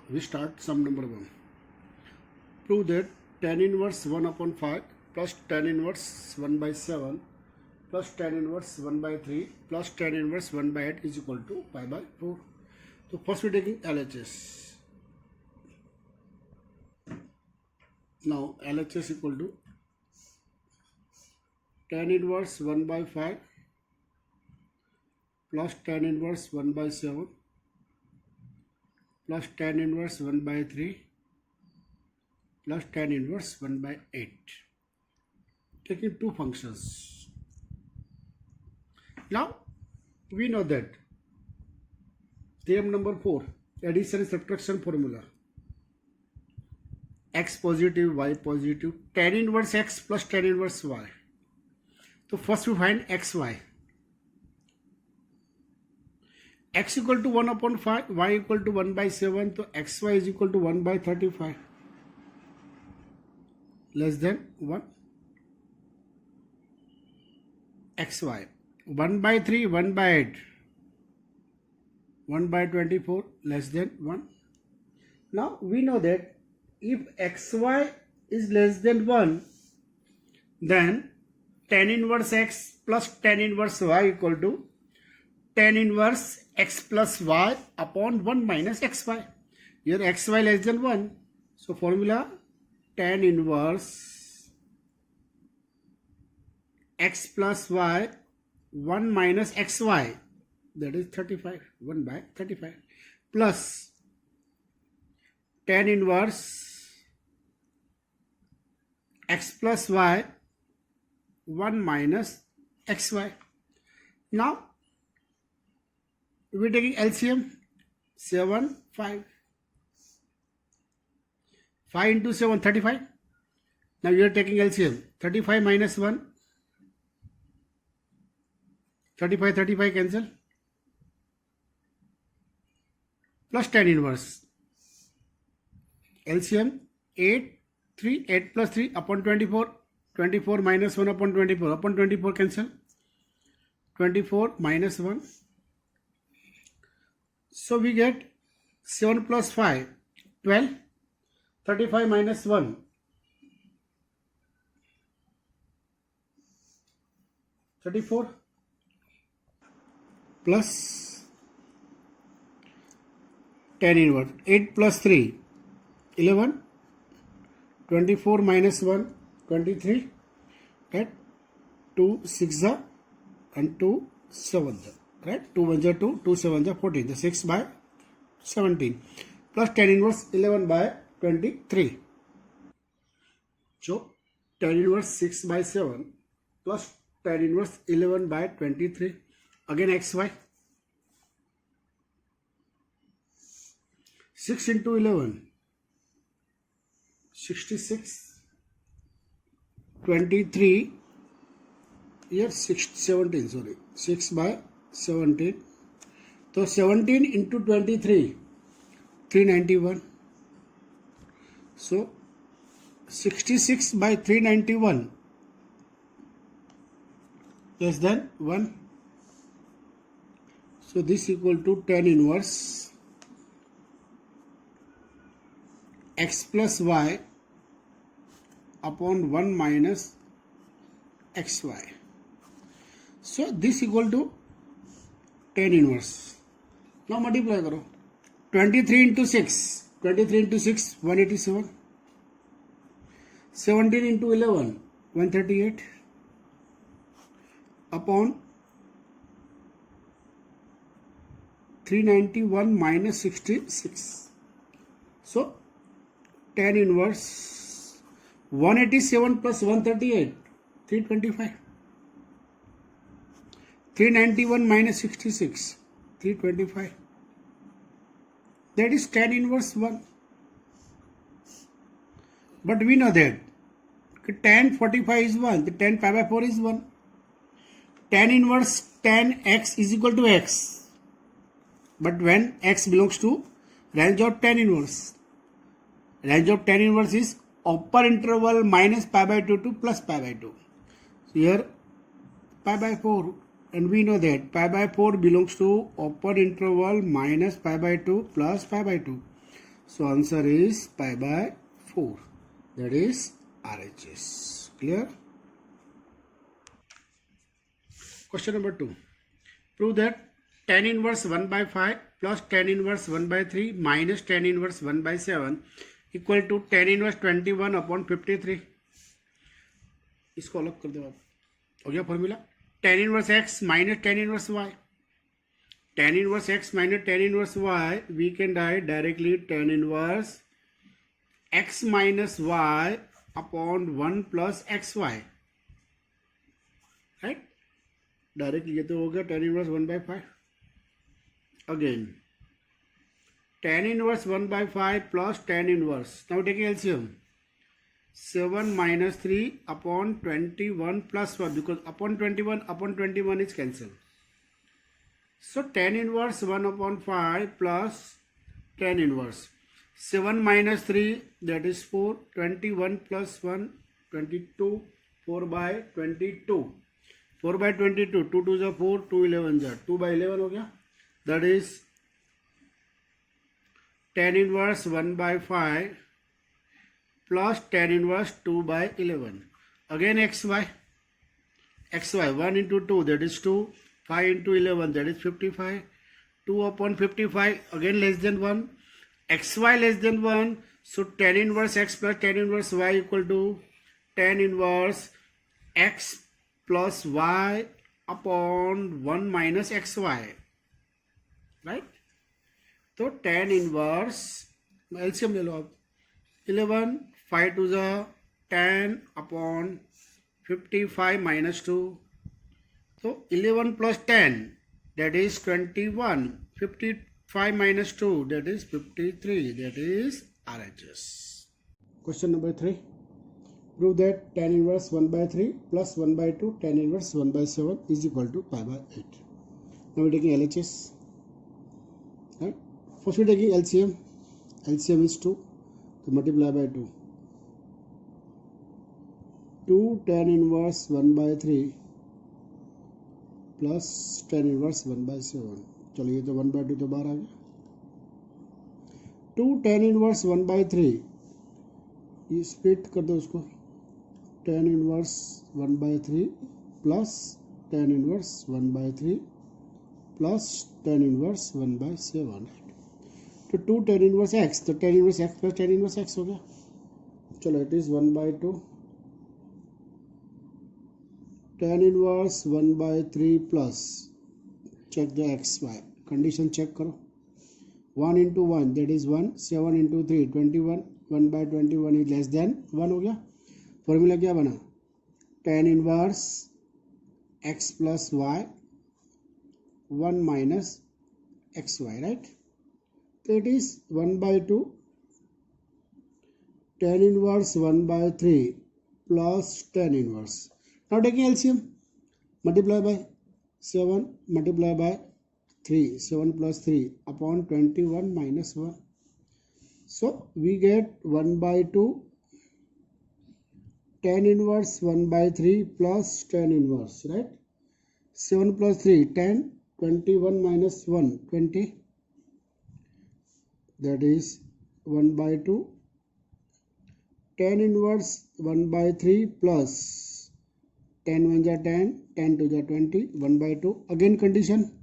we start sum number 1. Prove that tan inverse 1 upon 5 plus tan inverse 1 by 7 plus tan inverse 1 by 3 plus tan inverse 1 by 8 is equal to pi by 4. So first we are taking LHS. Now LHS equal to tan inverse 1 by 5 plus tan inverse 1 by 7 plus tan inverse 1 by 3 plus tan inverse 1 by 8. Taking two functions. Now we know that theorem number 4, addition and subtraction formula. X positive, Y positive, tan inverse X plus tan inverse Y. So first we find XY. X equal to 1 upon 5, Y equal to 1 by 7, so XY is equal to 1 by 35. Less than 1. XY. 1 by 3, 1 by 8. 1 by 24, less than 1. Now we know that if XY is less than 1, then tan inverse X plus tan inverse Y equal to tan inverse X plus Y upon 1 minus XY. Here XY less than 1. So formula tan inverse X plus Y 1 minus XY, that is 35, 1 by 35, plus tan inverse X plus Y 1 minus XY. Now we are taking LCM. 7, 5. 5 into 7, 35. Now you are taking LCM. 35 minus 1. 35, 35 cancel. Plus tan inverse. LCM 8, 3, 8 plus 3 upon 24. 24 minus 1 upon 24. Upon 24 cancel. 24 minus 1. So we get 7 plus 5, 12. 35 minus 1. 34. Plus tan inverse. 8 plus 3, 11. 24 minus 1, 23. Right? 2 6 and 2 7. Right? 2 1 2, 2 7 14. The 6 by 17. Plus tan inverse 11 by 23. So tan inverse 6 by 7 plus tan inverse 11 by 23. Again XY. 6 into 11. 66. 23. Here 17, sorry. 6 by 17. So 17 into 23. 391. So 66 by 391 less than 1. So this equal to tan inverse X plus Y upon 1 minus XY. So this equal to tan inverse. Now multiply karo. 23 into 6. 23 into 6, 187. 17 into 11, 138. Upon 391 minus 66. So tan inverse 187 plus 138, 325. 391 minus 66, 325. That is tan inverse 1. But we know that tan 45 is 1, the tan pi by 4 is 1. Tan inverse tan x is equal to x. But when x belongs to range of tan inverse. Range of tan inverse is upper interval minus pi by 2 to plus pi by 2. So here pi by 4, and we know that pi by 4 belongs to upper interval minus pi by 2 plus pi by 2. So answer is pi by 4. That is RHS. Clear? Question number 2. Prove that tan inverse 1 by 5 plus tan inverse 1 by 3 minus tan inverse 1 by 7 equal to tan inverse 21 upon 53. इसको अलग कर दो आप. हो गया formula. tan inverse x minus tan inverse y. Tan inverse x minus tan inverse y, we can write directly tan inverse x minus y upon 1 plus xy. Right? Directly ये तो हो गया tan inverse 1 by 5. Again, tan inverse 1 by 5 plus tan inverse. Now taking LCM. 7 minus 3 upon 21 plus 1, because upon 21 is cancelled. So tan inverse 1 upon 5 plus tan inverse. 7 minus 3, that is 4. 21 plus 1, 22. 4 by 22. 4 by 22. 2 2 is 4, 2 11 is 2 by 11 हो गया. That is tan inverse 1 by 5 plus tan inverse 2 by 11. Again xy. 1 into 2, that is 2. 5 into 11, that is 55. 2 upon 55, again less than 1. Xy less than 1. So tan inverse x plus tan inverse y equal to tan inverse x plus y upon 1 minus xy. Right? So tan inverse, LCM ले लो आप. 11, 5 to the 10 upon 55 minus 2. So 11 plus 10, that is 21. 55 minus 2, that is 53. That is RHS. Question number 3. Prove that tan inverse 1 by 3 plus 1 by 2 tan inverse 1 by 7 is equal to pi by 8. Now we are taking LHS. Right? First we are taking LCM. LCM is 2. So multiply by 2. 2 tan inverse 1 by 3 plus tan inverse 1 by 7. चलो ये तो 1 by 2 तो बाहर आ गया. 2 tan inverse 1 by 3, ये split कर दो उसको. tan inverse 1 by 3 plus tan inverse 1 by 3 plus tan inverse 1 by 7. तो 2 tan inverse x, तो tan inverse x plus tan inverse x हो गया. चलो it is 1 by 2 tan inverse 1 by 3 plus, check the xy, condition check करो. 1 into 1, that is 1. 7 into 3, 21. 1 by 21 is less than 1 हो गया. Formula क्या बना? tan inverse x plus y 1 minus xy, right? So it is 1 by 2 tan inverse 1 by 3 plus tan inverse. Now taking LCM, multiply by 7, multiply by 3, 7 plus 3 upon 21 minus 1. So we get 1 by 2 tan inverse 1 by 3 plus tan inverse, right? 7 plus 3, 10, 21 minus 1, 20. That is 1 by 2 tan inverse 1 by 3 plus 10 1 is 10, 10 2 is 20, 1 by 2. Again condition,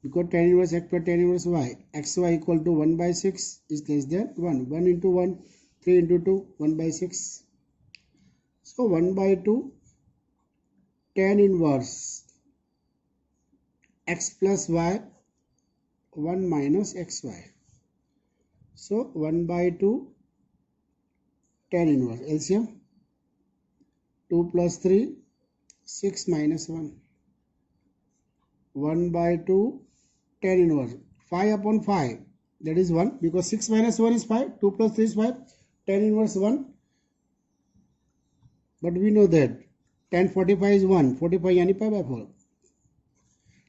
because tan inverse x plus tan inverse y, xy equal to 1 by 6 is less than 1. 1 into 1, 3 into 2, 1 by 6. So 1 by 2 tan inverse x plus y 1 minus xy. So 1 by 2 tan inverse, LCM 2 plus 3, 6 minus 1. 1 by 2 tan inverse 5 upon 5, that is 1, because 6 minus 1 is 5, 2 plus 3 is 5, tan inverse 1. But we know that tan 45 is 1, 45 यानी pi by 4.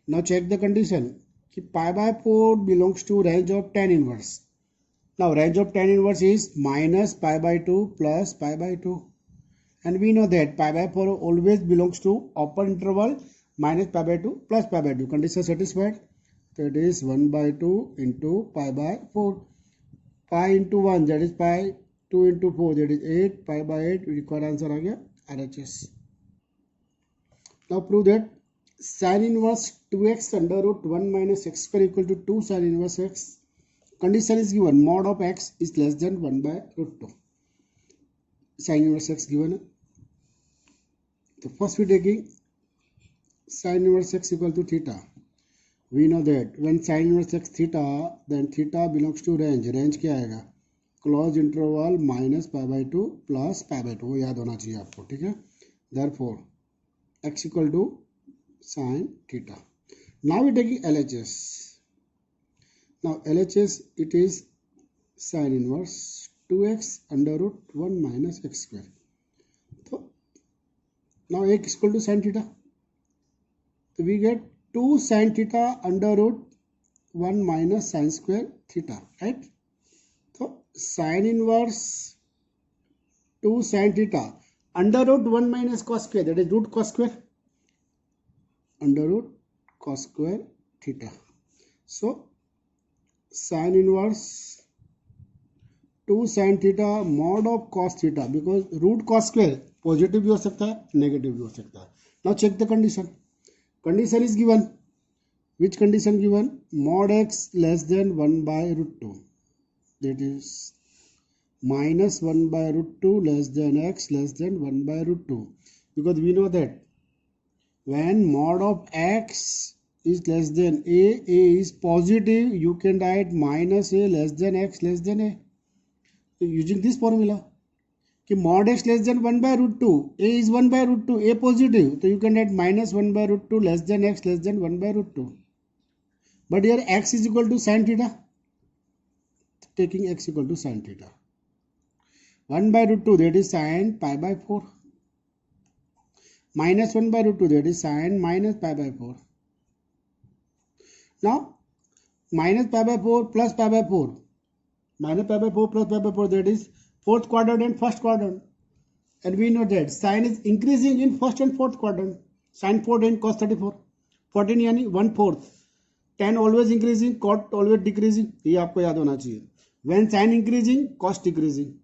Now check the condition कि pi by 4 belongs to range of tan inverse. Now range of tan inverse is minus pi by 2 plus pi by 2. And we know that pi by 4 always belongs to open interval minus pi by 2 plus pi by 2. Condition satisfied. So it is 1 by 2 into pi by 4. pi into 1 that is pi, 2 into 4 that is 8, pi by 8 required answer आ गया RHS. Now prove that sin inverse 2x under root 1 minus x square equal to 2 sin inverse x. Condition is given mod of x is less than 1 by root 2. Sin inverse x given. So first we taking sin inverse x equal to theta. We know that when sin inverse x theta, then theta belongs to range. Range क्या आएगा? Close interval minus pi by 2 plus pi by 2. वो याद होना चाहिए आपको, ठीक है? Therefore x equal to sin theta. Now we taking LHS. Now LHS it is sin inverse 2x under root 1 minus x square. So now x is equal to sin theta. So we get 2 sin theta under root 1 minus sin square theta, right? So sin inverse 2 sin theta under root 1 minus cos square, that is root cos square, under root cos square theta. So sin inverse 2 sin theta mod of cos theta, because root cos square positive भी हो सकता है, negative भी हो सकता है. Now check the condition. Condition is given. Which condition given? Mod x less than 1 by root 2. That is minus 1 by root 2 less than x less than 1 by root 2. Because we know that when mod of x is less than a is positive, you can write minus a less than x less than a. So using this formula, कि mod x less than 1 by root 2, a is 1 by root 2, a positive, so you can write minus 1 by root 2 less than x less than 1 by root 2. But here x is equal to sin theta, taking x equal to sin theta. 1 by root 2 that is sin pi by 4. Minus 1 by root 2 that is sin minus pi by 4. Now minus pi by 4 plus pi by 4. Minus pi by 4 plus pi by 4 that is fourth quadrant and first quadrant, and we know that sin is increasing in first and fourth quadrant. Sin 14 cos 34, 14 यानी 1/4, tan always increasing, cot always decreasing, ये आपको याद होना चाहिए. When sin increasing, cos decreasing,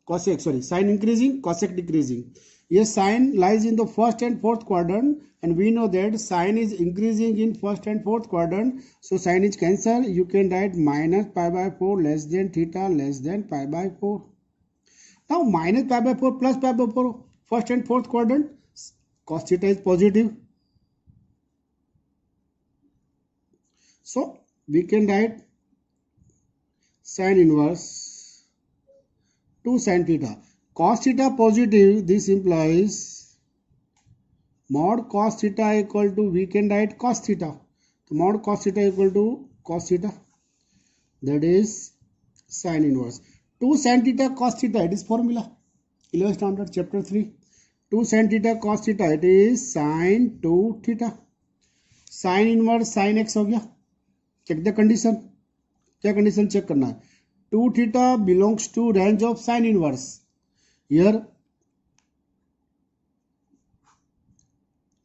cosec sorry sin increasing, cosec decreasing. Yes, sin lies in the first and fourth quadrant, and we know that sin is increasing in first and fourth quadrant, so sin is cancelled. You can write minus pi by 4 less than theta less than pi by 4. Now minus pi by 4 plus pi by 4, first and fourth quadrant, cos theta is positive. So we can write sin inverse 2 sin theta. Cos theta positive, this implies mod cos theta equal to, we can write cos theta. So mod cos theta equal to cos theta, that is sin inverse. 2 sin theta cos theta, it is formula 11th standard chapter 3. 2 sin theta cos theta, it is sin 2 theta. Sin inverse sin x हो गया. Check the condition. क्या condition check करना है? 2 theta belongs to range of sin inverse. Here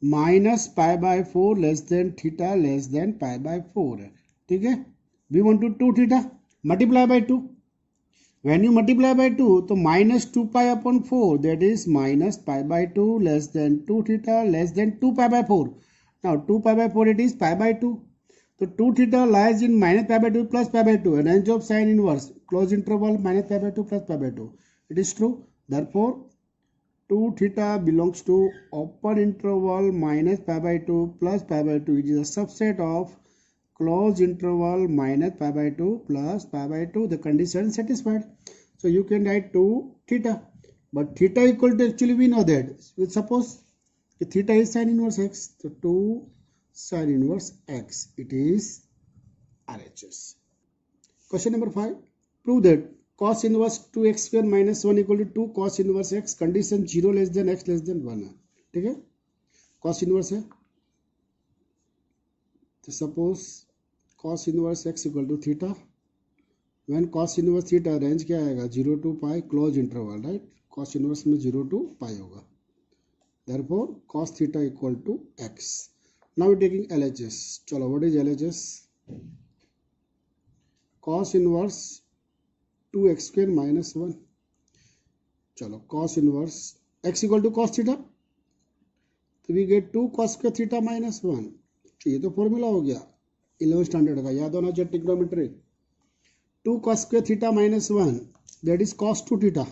minus pi by 4 less than theta less than pi by 4 है, ठीक है. We want to 2 theta multiply by 2. When you multiply by 2, तो minus 2 pi upon 4, that is minus pi by 2 less than 2 theta less than 2 pi by 4. Now 2 pi by 4 it is pi by 2. So 2 theta lies in minus pi by 2 plus pi by 2. A range of sin inverse, close interval minus pi by 2 plus pi by 2. It is true. Therefore 2 theta belongs to open interval minus pi by 2 plus pi by 2. It is a subset of closed interval minus pi by 2 plus pi by 2. The condition satisfied. So you can write 2 theta. But theta equal to, actually we know that. Suppose theta is sin inverse x. So 2 sin inverse x. It is RHS. Question number 5. Prove that cos inverse 2x square minus 1 equal to 2 cos inverse x. Condition 0 less than x less than 1 है. ठीक है. Cos inverse है. तो suppose cos inverse x equal to theta. When cos inverse theta range क्या आएगा? 0 to pi close interval, right? Cos inverse में 0 to pi होगा. Therefore cos theta equal to x. Now we taking LHS. चलो, what is LHS? Cos inverse 2x² -1. चलो cos inverse x equal to cos theta, तो we get 2 cos² theta -1. ये तो formula हो गया 11 standard का, याद होना चाहिए trigonometry. 2 cos² theta -1, that is cos 2 theta.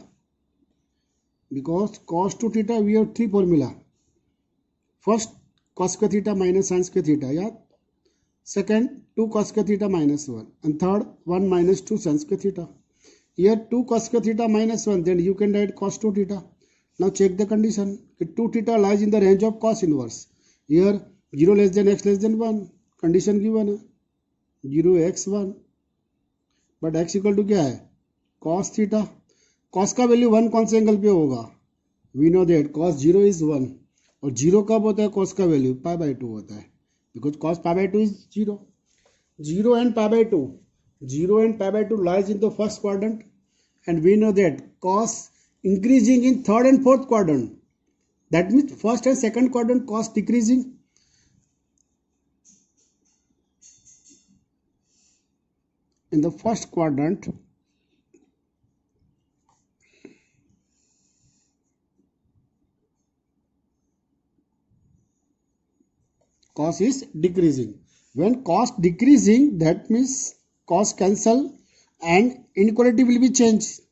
Because cos 2 theta we have three formula. First cos² theta minus sin² theta, yeah. Second 2 cos² theta -1, and third 1 minus 2 sin² theta. Here 2 cos² theta -1, then you can write cos 2 theta. Now check the condition. 2 theta lies in the range of cos inverse. Here 0 less than x less than 1. Condition given है 0 x 1. But x equal to क्या है cos theta. cos का value 1 कौन से angle पे होगा? We know that cos 0 is 1. और 0 कब होता है cos का वैल्यू? π/2 होता है. Because cos π/2 is 0. 0 and π/2. 0 and π/2 lies in the first quadrant. And we know that cos increasing in third and fourth quadrant. That means first and second quadrant cos decreasing. In the first quadrant, cos is decreasing. When cos decreasing, that means cos cancel and inequality will be changed.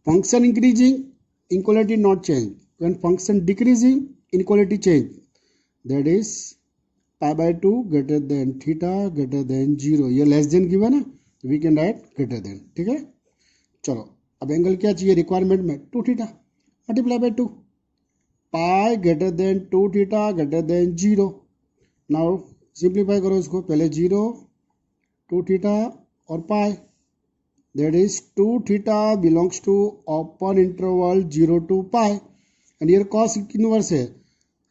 Function increasing, inequality not change. When function decreasing, inequality change. That is π/2 greater than theta greater than 0. ये less than given है, we can write greater than. ठीक है. चलो अब angle क्या चाहिए requirement में? 2 theta multiply by 2. Pi greater than 2 theta greater than 0. Now simplify करो इसको. पहले 0, 2 theta और पाई. That is 2 theta belongs to open interval 0 to pi. And here cos inverse है.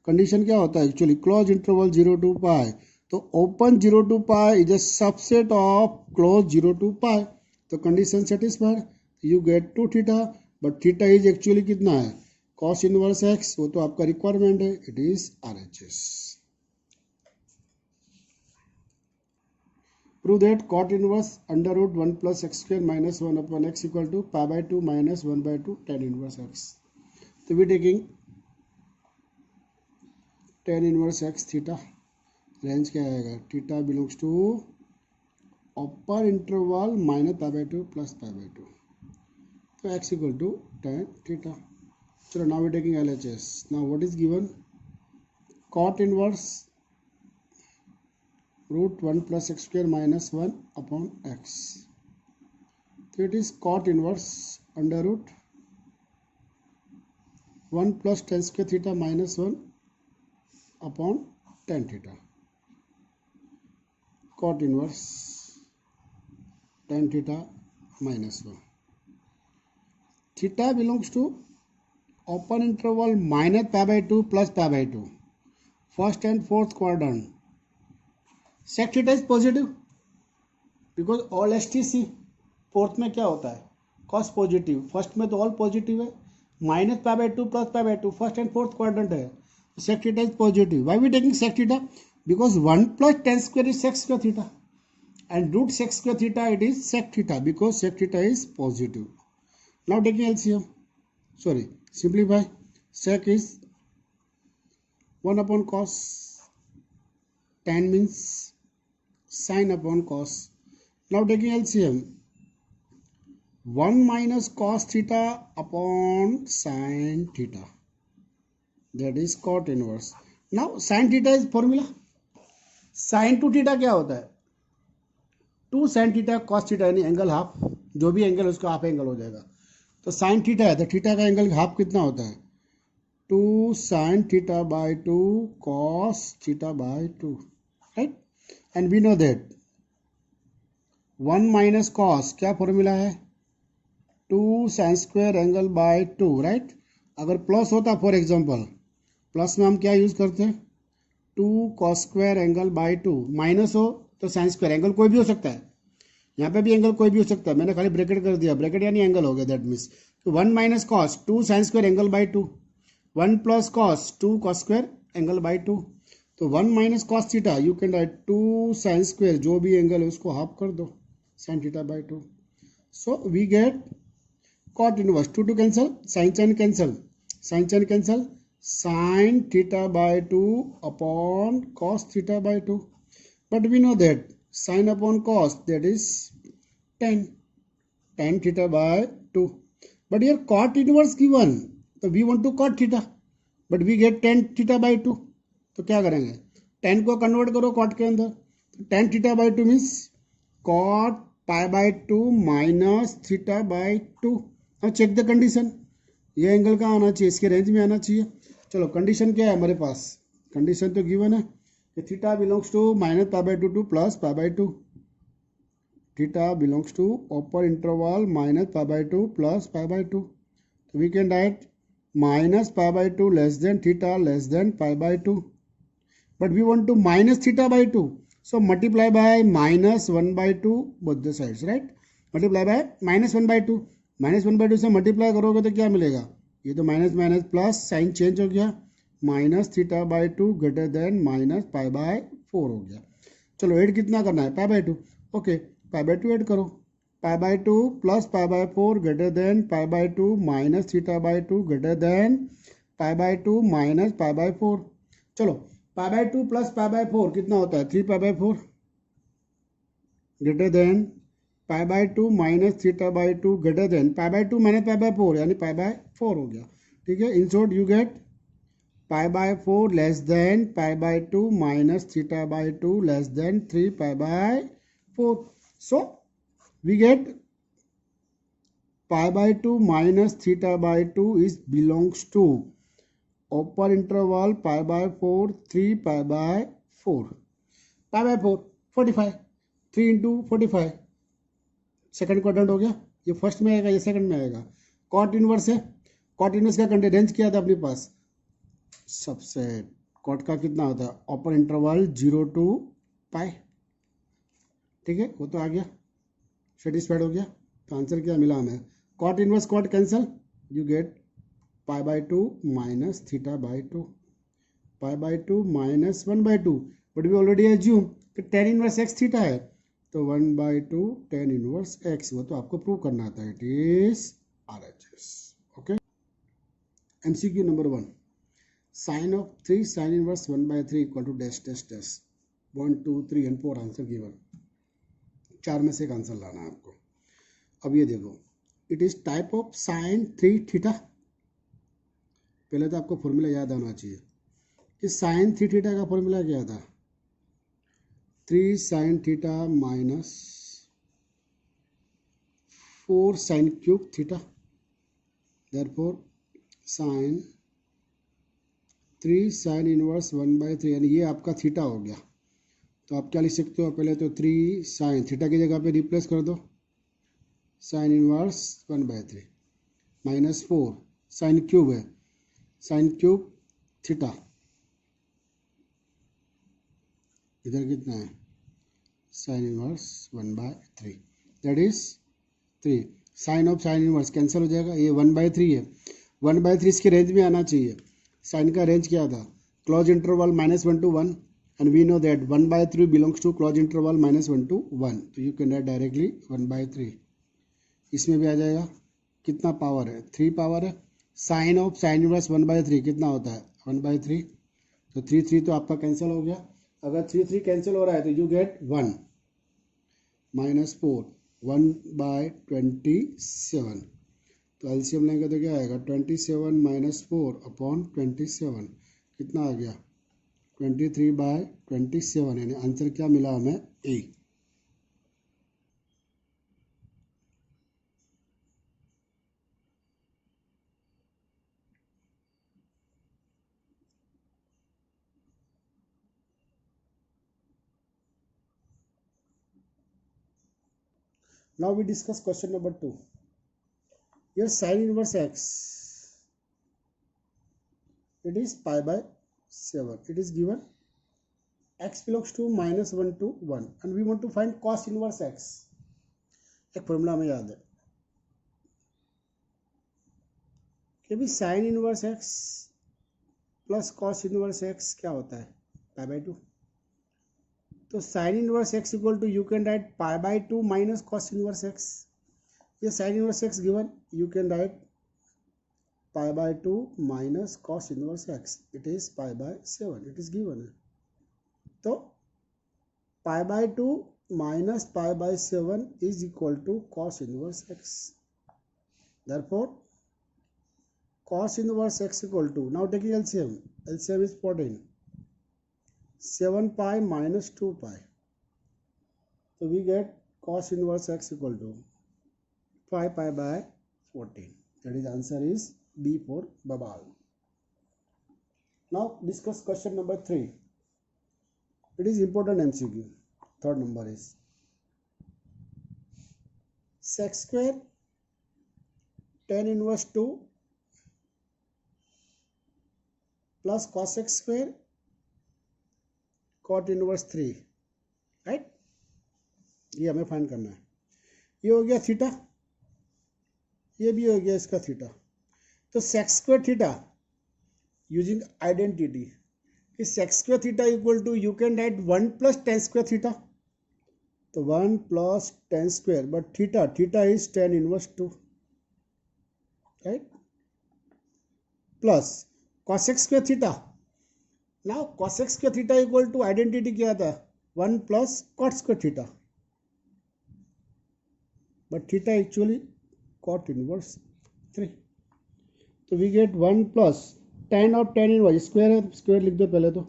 कंडीशन क्या होता है actually? Close interval 0 to pi. तो open 0 to pi is a subset of close 0 to pi. तो condition satisfied. You get 2 theta. But theta is actually कितना है? cos inverse x. वो तो आपका रिक्वायरमेंट है. It is RHS. Prove that cot inverse under root 1 plus x² minus 1 upon x equal to π/2 minus 1/2 tan inverse x. So we taking tan inverse x theta. Range क्या आएगा? Theta belongs to upper interval minus π/2 plus π/2. तो x equal to tan theta. चलो now we taking LHS. Now what is given? cot inverse root 1 plus x² minus 1 upon x. So it is cot inverse under root 1 plus tan² theta minus 1 upon tan theta. Cot inverse tan theta minus 1. Theta belongs to open interval minus π/2 plus π/2. First and fourth quadrant. Sec theta is positive because all STC. Fourth में क्या होता है? cos positive. First में तो all positive है. Minus π/2 plus π/2 first and fourth quadrant है. sec theta is positive. Why we taking sec theta? Because 1 plus tan² is sec² theta and root sec² theta it is sec theta because sec theta is positive. Now taking LCM. Sorry, simplify. Sec is 1 upon cos. Tan means sin upon cos. Now taking LCM. 1 minus cos theta upon sin theta. That is cot inverse. Now sin theta is formula. sin 2 theta क्या होता है? 2 sin theta cos theta यानी angle half. जो भी angle उसका half angle हो जाएगा. तो sin थीटा है तो थीटा का एंगल हाफ कितना होता है? 2 sin theta by 2 cos theta by 2. Right? And we know that 1 minus cos क्या फॉर्मूला है? 2 sin² एंगल बाय 2. राइट? अगर प्लस होता फॉर एग्जांपल, प्लस में हम क्या यूज करते हैं? 2 cos² एंगल बाय 2. माइनस हो तो sin² एंगल कोई भी हो सकता है. यहाँ पे भी एंगल कोई भी हो सकता है. मैंने खाली ब्रैकेट कर दिया. ब्रैकेट यानी एंगल हो गया. That means 1 minus cos 2 sin² angle by 2. 1 plus cos 2 cos² angle by 2. तो 1 minus cos theta you can right 2 sin² जो भी एंगल है उसको हाफ कर दो sin theta by 2. So we get cot inverse 2 to cancel, sin cancel, sin theta by 2 upon cos theta by 2. But we know that sin upon cos, that is tan theta by 2. But here cot inverse given, so we want to cot theta, but we get tan theta by 2. तो क्या करेंगे, tan को convert करो cot के अंदर, tan theta by 2 means cot pi by 2 minus theta by 2. अब check the condition, ये angle कहाँ आना चाहिए, इसके रेंज में आना चाहिए. चलो कंडीशन क्या है हमारे पास, कंडीशन तो गिवन है कि theta belongs to minus pi by 2 to plus pi by 2. Theta belongs to upper interval minus pi by 2 plus pi by 2. So we can write minus pi by 2 less than theta less than pi by 2. But we want to minus theta by 2. So multiply by minus 1 by 2 both the sides, right? Multiply by minus 1 by 2. Minus 1 by 2 से multiply करोगे तो क्या मिलेगा, ये तो minus minus plus sign change हो गया, minus theta by 2 greater than minus pi by 4 हो गया. चलो ऐड कितना करना है, pi by 2. Okay, pi by 2 add करो, pi by 2 plus pi by 4 greater than pi by 2 minus theta by 2 greater than pi by 2 minus pi by 4. चलो pi by 2 plus pi by 4 कितना होता है, 3 पाई by 4 greater than pi by 2 minus theta by 2 greater than pi by 2 minus pi by 4 यानी पाई by 4 हो गया. ठीक है, in short you get pi by 4 less than pi by 2 minus theta by 2 less than 3 pi by 4. So we get pi by 2 minus theta by 2 is belongs to upper interval pi by 4 3 pi by 4. pi by 4 45, 3 into 45 second quadrant हो गया, ये first में आएगा ये second में आएगा. Cot inverse है, cot inverse का रेंज क्या था अपने पास, सबसेट. कॉट का कितना होता है, अपर इंटरवल 0 to पाई. ठीक है, वो तो आ गया, सेटिस्फाइड हो गया. तो आंसर क्या मिला हमें, cot inverse cot cancel, you get pi by 2 minus theta by 2, pi by 2 minus 1 by 2. But we already assume कि टेन इनवर्स एक्स थीटा है, तो 1 बाई 2 टेन इनवर्स एक्स, वो तो आपको प्रूव करना था, it is RHS. Okay, MCQ number 1, sine of 3 sine inverse 1 by 3 equal to dash dash dash. 1 2 3 and 4 answer given, 4 में से एक आंसर लाना है आपको. अब ये देखो, it is type of sine 3 theta. पहले तो आपको फॉर्मूला याद आना चाहिए कि साइन 3 थीटा का फॉर्मूला क्या था, 3 sine theta minus 4 sine cube theta. Therefore sign 3 sine inverse 1 by 3 यानी ये आपका थीटा हो गया. तो आप क्या लिख सकते हो, पहले तो 3 साइन थीटा की जगह पे रिप्लेस कर दो, sine inverse 1 by 3 minus 4 sine cube है, साइन क्यूब थीटा, इधर कितना है, sine inverse 1 by 3 that is 3. Sine of sine inverse cancel हो जाएगा, ये 1 बाई 3 है, 1 बाई 3 इसके रेंज में आना चाहिए. साइन का रेंज क्या था, close interval -1 to 1, and we know that 1 by 3 belongs to closed interval -1 to 1. तो you can write directly 1 by 3. इसमें भी आ जाएगा, कितना पावर है, 3 पावर है. Sine of sine inverse 1 by 3 कितना होता है, 1 by 3. तो 3 तो आपका कैंसिल हो गया. अगर 3 कैंसिल हो रहा है तो यू गेट 1 माइनस 4 1 by 27. तो एलसीएम लेंगे तो क्या आएगा, 27 माइनस 4 अपॉन 27 कितना आ गया, 23 by 27. यानी आंसर क्या मिला हमें, ए. Now we discuss question number 2. Here sin inverse x, it is pi by 7. It is given x belongs to -1 to 1 and we want to find cos inverse x. एक formula हमें याद है कि भी sine inverse x plus cos inverse x क्या होता है, pi by 2. तो sine inverse x equal to you can write pi by 2 minus cos inverse x. ये sine inverse x given, you can write pi by 2 minus cos inverse x, it is pi by 7, it is given है। तो pi by 2 minus pi by 7 is equal to cos inverse x. Therefore cos inverse x equal to, now taking LCM, LCM is 14, 7 pi minus 2 pi, so we get cos inverse x equal to 5 pi by 14, that is answer is B for Babal. Now discuss question number 3. It is important MCQ. Third number is sec square tan inverse 2 plus cos x square cot inverse 3, right. ये हमें find करना है। ये हो गया theta, ये भी हो गया इसका थीटा। तो sec square theta using identity कि sec square theta equal to, you can write 1 plus tan square theta, तो 1 plus tan square, but theta, theta is tan inverse 2, right, plus cos x square theta. Now cos x square theta equal to identity क्या था, 1 plus cot square theta, but theta actually cot inverse 3, तो we get 1 plus tan of tan inverse, square है square लिख दो पहले, तो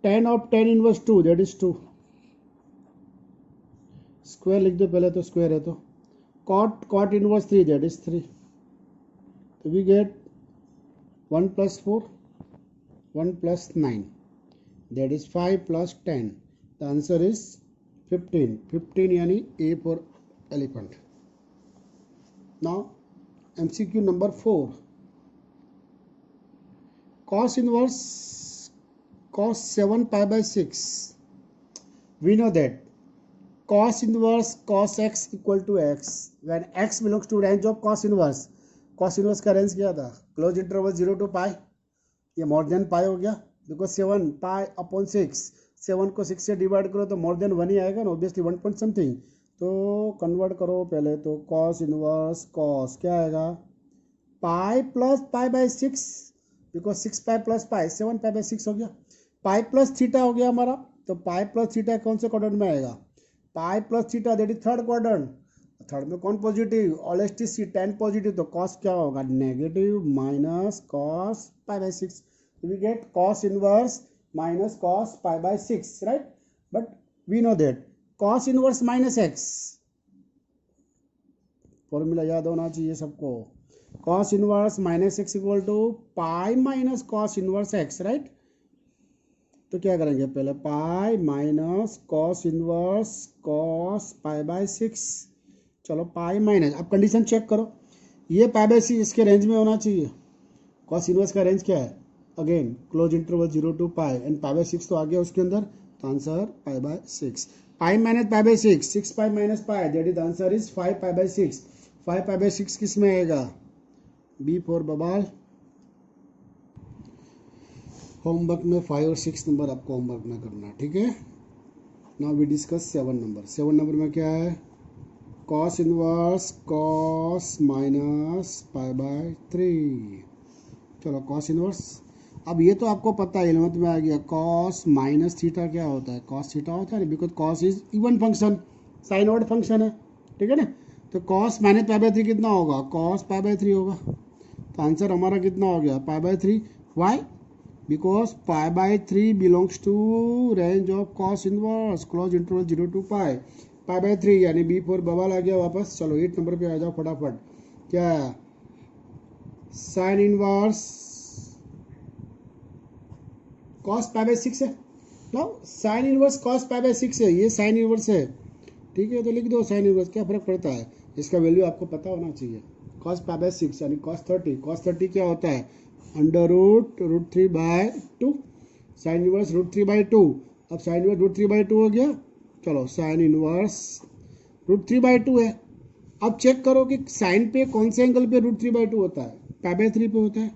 tan of tan inverse 2 that is 2, square लिख दो पहले, तो स्क्वायर है, तो cot इनवर्स 3 दैट इज 3, तो we get 1 plus 4, 1 plus 9, that is 5 plus 10, the answer is 15, 15 यानी A for elephant. Now MCQ number 4, cos inverse cos 7 pi by 6, we know that cos inverse cos x equal to x, when x belongs to range of cos inverse का range क्या था, close interval 0 to पाई, ये more than pi हो गया, because 7 pi upon 6, 7 को 6 से divide करो तो मोर देन 1 ही आएगा ना, ऑब्वियसली 1 पॉइंट समथिंग, तो कन्वर्ट करो पहले, तो कॉस इनवर्स कॉस क्या आएगा, pi plus pi by 6, because 6 pi plus pi 7 pi by 6 हो गया, पाई प्लस थीटा हो गया हमारा, तो पाई प्लस थीटा कौन से क्वाड्रेंट में आएगा, pi plus theta that is third quadrant, third में कौन positive, all S T C 10 positive, तो कॉस क्या होगा, negative minus cos pi by 6, we get cos inverse minus cos pi by 6, right, but we know that cos inverse minus x, formula याद होना चाहिए सबको, cos inverse minus x equal to pi minus cos inverse x, right, तो क्या करेंगे पहले पाई minus cos inverse cos pi by 6, चलो pi minus, अब कंडीशन चेक करो, ये पाई बाय 6 इसके रेंज में होना चाहिए, कॉस इनवर्स का रेंज क्या है, again close interval 0 to pi, and pi by 6 तो आ गया उसके अंदर, तो answer pi by 6, pi minus pi by 6, 6 pi minus pi that is answer is 5 pi by 6, 5 pi by 6 किस में आएगा, बी फॉर बबाल। होमवर्क में 5 और 6 नंबर आपको होमवर्क में करना है, ठीक है। Now we discuss 7 number, 7 number में क्या है, cos inverse cos minus pi by 3, चलो कॉस इनवर्स, अब ये तो आपको पता है 11th में आ गया, कॉस माइनस थीटा क्या होता है, कॉस थीटा होता है, because cos is even function, sine odd function है, ठीक है ना, तो कॉस माइनस पाई बाय 3 कितना होगा, कॉस पाई बाय 3 होगा, तो आंसर हमारा कितना हो गया, pi by 3, why, because pi by 3 belongs to range of cos inverse, close interval 0 to pi, pi by 3 यानी बी फॉर बवाल आ गया वापस। चलो 8 नंबर पे आ जाओ फटाफट, क्या sine inverse cos pi by 6 है, ना sine inverse cos pi by 6 है, ये साइन इनवर्स है, ठीक है, तो लिख दो साइन इनवर्स, क्या फर्क पड़ता है, इसका वैल्यू आपको पता होना चाहिए, कॉस पाई बाय 6 यानी कॉस 30, कॉस 30 क्या होता है, अंडर रूट √3/2, साइन इनवर्स √3/2, अब साइन इनवर्स √3/2 हो गया, चलो साइन इनवर्स √3/2 है, अब चेक करो कि साइन पे कौन से एंगल पे √3/2 होता है, पाई बाय 3 पे होता है,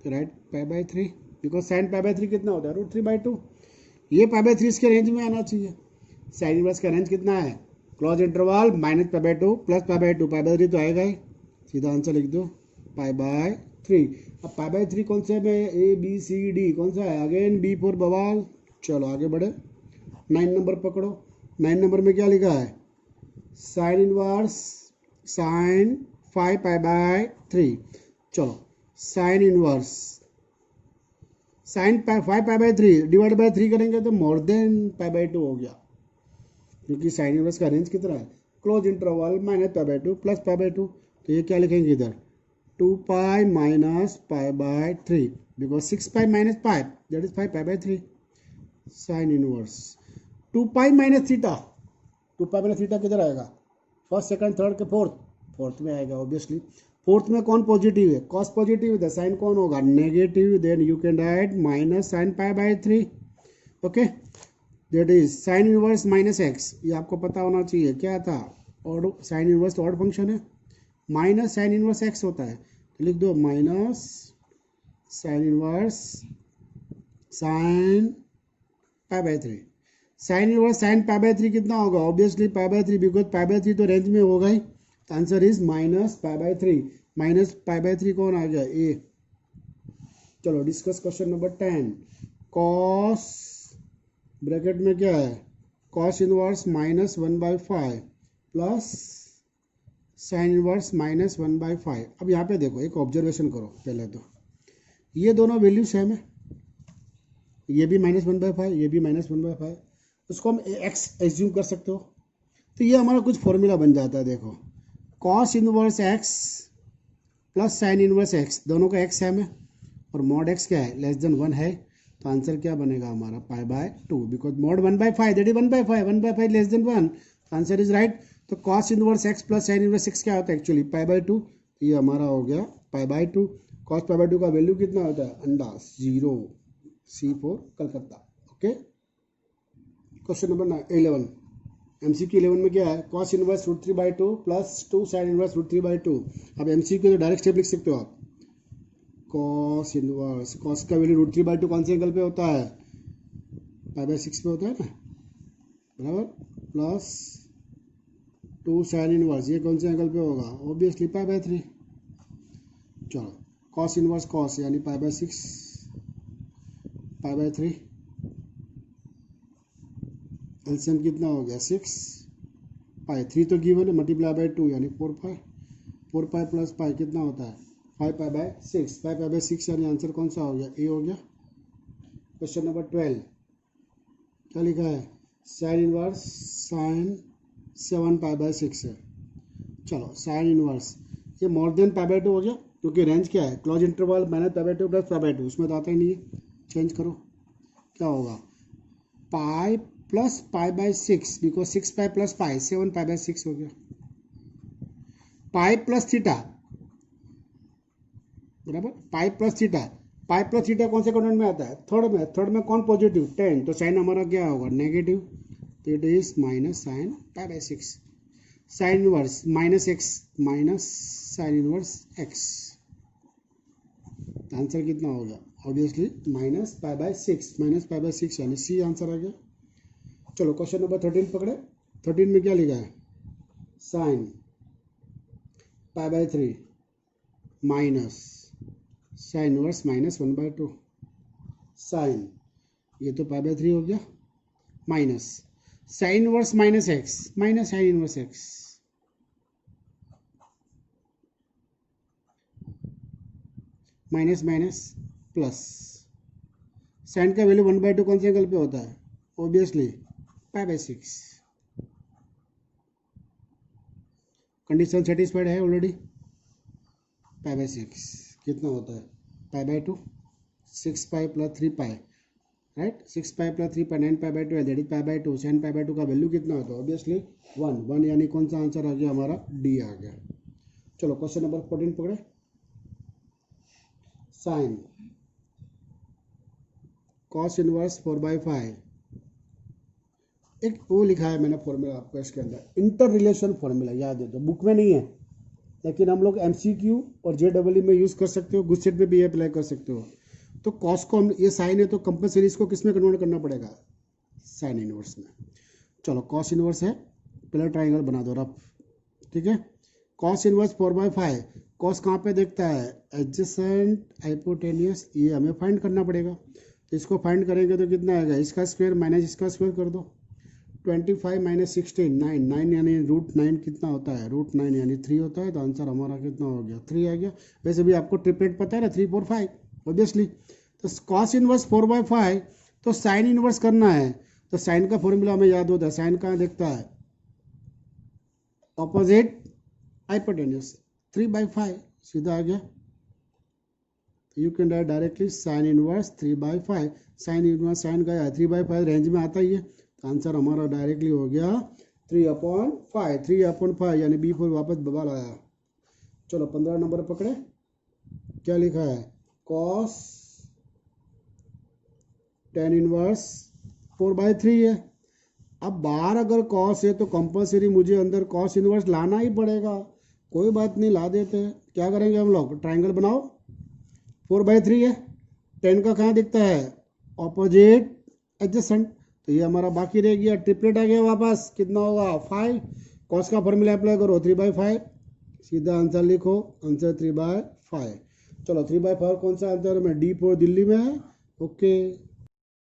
तो right pi by 3, because sign pi by 3 कितना होता है √3/2, ये पाई बाय 3 इसके रेंज में आना चाहिए, साइन इनवर्स का रेंज कितना है close interval minus pi by 2 plus pi by 2, pi by 3 तो आएगा ही, सीधा आंसर लिख दो पाई बाय 3। अब पाई बाय 3 कौन सा है, ए बी सी डी कौन सा है, अगेन बी फॉर बवाल। चलो आगे बढ़े, 9 नंबर पकड़ो। 9 नंबर में क्या लिखा है, sine inverse sign 5 pi by 3। चलो sign inverse sign 5 pi by 3 divide by 3 करेंगे तो मोर देन पाई बाय 2 हो गया, क्योंकि साइन इनवर्स का रेंज कितना है, close interval minus pi by 2 plus pi by 2। तो ये क्या लिखेंगे इधर, 2 pi minus pi by 3, because 6 pi minus 5 that is 5 pi by 3। Sine inverse 2 pi minus theta, 2 pi minus theta किधर आएगा, फर्स्ट सेकंड थर्ड के फोर्थ में आएगा ऑब्वियसली। फोर्थ में कौन पॉजिटिव है, कॉस पॉजिटिव है, साइन कौन होगा negative, then you can write minus sine pi by 3। Okay, that is sine inverse minus x, ये आपको पता होना चाहिए क्या था, और साइन इनवर्स ऑड फंक्शन है, माइनस साइन इनवर्स एक्स होता है, तो लिख दो minus sine inverse sine pi by 3। Sine inverse sine pi by 3 कितना होगा, obviously pi by 3, because pi by 3 तो रेंज में होगा ही, तो answer is minus pi by 3। Minus pi by 3 कौन आ गया, ए। चलो discuss question number 10। Cos bracket में क्या है, cos inverse minus 1/5 plus sign inverse minus 1/5। अब यहाँ पे देखो एक ऑब्जर्वेशन करो, पहले तो ये दोनों वैल्यू सेम है, ये भी माइनस 1/5, ये भी माइनस 1/5, उसको हम एक्स एज्यूम कर सकते हो, तो ये हमारा कुछ फॉर्मूला बन जाता है। देखो cos inverse x plus sign inverse x, दोनों का एक्स सेम है, और मॉड एक्स क्या है, लेस देन 1 है, तो आंसर क्या बनेगा हमारा पाई by 2, because mod 1/5 that is 1/5, 1/5 less than 1, तो आंसर इज राइट। तो cos inverse x plus sign inverse x क्या होता है एक्चुअली, पाई बाय 2, ये हमारा हो गया pi by 2। Cos pi by 2 का वैल्यू कितना होता है, अंडा 0, C4 Calcutta. Okay, question number 11, MCQ 11 में क्या है, cos inverse √3/2 plus 2 sine inverse √3/2। अब MCQ तो डायरेक्ट स्टेप लिख सकते हो आप, कॉस इनवर्स, कॉस का वैल्यू √3/2 कौन से एंगल पे होता है, पाई बाय 6 पे होता है ना, बराबर, प्लस 2 साइन इनवर्स, ये कौन से एंगल पे होगा, ऑब्वियसली पाई बाय 3। चलो कॉस इनवर्स कॉस यानी पाई बाय 6 पाई बाय 3, एलसीएम कितना हो गया 6 पाई, 3 तो गिवन है, मल्टीप्लाई बाय 2 यानी 4 पाई, 4 पाई प्लस पाई कितना होता है 5 पाई बाय 6, 5 पाई बाय 6 यानी आंसर कौन सा हो गया, ए हो गया। क्वेश्चन नंबर 12 क्या लिखा है, sine inverse sign 7 pi by 6 है। चलो साइन इनवर्स ये मोर देन पाई बाय 2 हो गया, क्योंकि रेंज क्या है, close interval minus pi by 2 plus pi by 2, उसमें तो आता ही नहीं है, चेंज करो क्या होगा, pi plus pi by 6, because 6 pi plus pi 7 pi by 6 हो गया, पाई प्लस थीटा, बराबर, पाई प्लस थीटा, पाई प्लस थीटा कौन से क्वाड्रेंट में आता है, थर्ड में कौन पॉजिटिव 10, तो साइन हमारा क्या होगा नेगेटिव, तो it is minus sine pi by 6। Sign inverse minus x minus sine inverse x, answer कितना हो गया, ऑब्वियसली माइनस पाई बाय 6 यानी सी आंसर आ गया। चलो क्वेश्चन नंबर 13 पकड़े, 13 में क्या लिखा है, sine pi by 3 minus sine inverse minus 1/2, sine ये तो पाई बाय 3 हो गया, minus sine inverse minus x minus sine inverse x, minus minus plus, sine का वैल्यू 1/2 कौन से एंगल पे होता है, obviously pi by 6। Condition satisfied है ऑलरेडी, पाई बाय 6 कितना होता है, pi by 2, 6 pi plus 3 pi, right, 6 pi plus 3 pi 9 pi by 12 that is pi by 2, sign pi by 2 का वैल्यू कितना होता है, ऑब्वियसली 1 यानी कौन सा आंसर आ गया हमारा, डी आ गया। चलो क्वेश्चन नंबर 14 पकड़े, साइन कॉस इनवर्स 4/5, एक वो लिखा है मैंने फॉर्मूला आपको इसके अंदर, इंटर रिलेशन फॉर्मूला, याद है तो बुक में नहीं है, लेकिन हम लोग MCQ और JEE में यूज़ कर सकते हो, गुड सेट में भी अप्लाई कर सकते हो। तो कॉस को हम, ये साइन है तो कंपलसरी इसको किस में कन्वर्ट करना पड़ेगा, साइन इनवर्स में। चलो कॉस इनवर्स है पहले ट्राइंगल बना दो रफ, ठीक है। कॉस इनवर्स 4/5, कॉस कहाँ पे देखता है, एडजेसेंट हाइपोटेन्यूस, ये हमें फाइंड करना पड़ेगा। तो इसको फाइंड करेंगे तो कितना आएगा, इसका स्क्वायर माइनस इसका स्क्वायर कर दो, 25 माइनस 16 9, 9 यानी √9 कितना होता है, √9 यानी 3 होता है। तो आंसर हमारा कितना हो गया, 3 आ गया। वैसे भी आपको ट्रिपलेट पता है ना, 3 4 5 ऑब्वियसली। तो कॉस इनवर्स 4/5, तो साइन इनवर्स करना है। तो साइन का फॉर्मूला हमें याद होता है, साइन कहाँ देखता है, ऑपोजिट हाइपोटेन्यूस, 3/5 सीधा आ गया। You can right directly sine inverse 3/5, sign inverse sign का 3/5 रेंज में आता ही है। तो आंसर हमारा डायरेक्टली हो गया 3/5, 3/5 यानी B4 वापस बबाल आया। चलो 15 नंबर पकड़े, क्या लिखा है, कॉस tan इनवर्स 4/3 है। अब बाहर अगर कॉस है तो कंपलसरी मुझे अंदर कॉस इनवर्स लाना ही पड़ेगा। कोई बात नहीं, ला देते हैं। क्या करेंगे हम लोग, ट्राइंगल बनाओ, 4/3 है, 10 का कहाँ दिखता है, ऑपोजिट एडजेसेंट। तो ये हमारा बाकी रह गया, ट्रिपलेट आ गया वापस, कितना होगा 5, कॉस का फॉर्मूला अप्लाई करो 3/5, सीधा आंसर लिखो, आंसर 3/5। चलो 3/5 कौन सा आंसर में, D4 दिल्ली में है, ओके।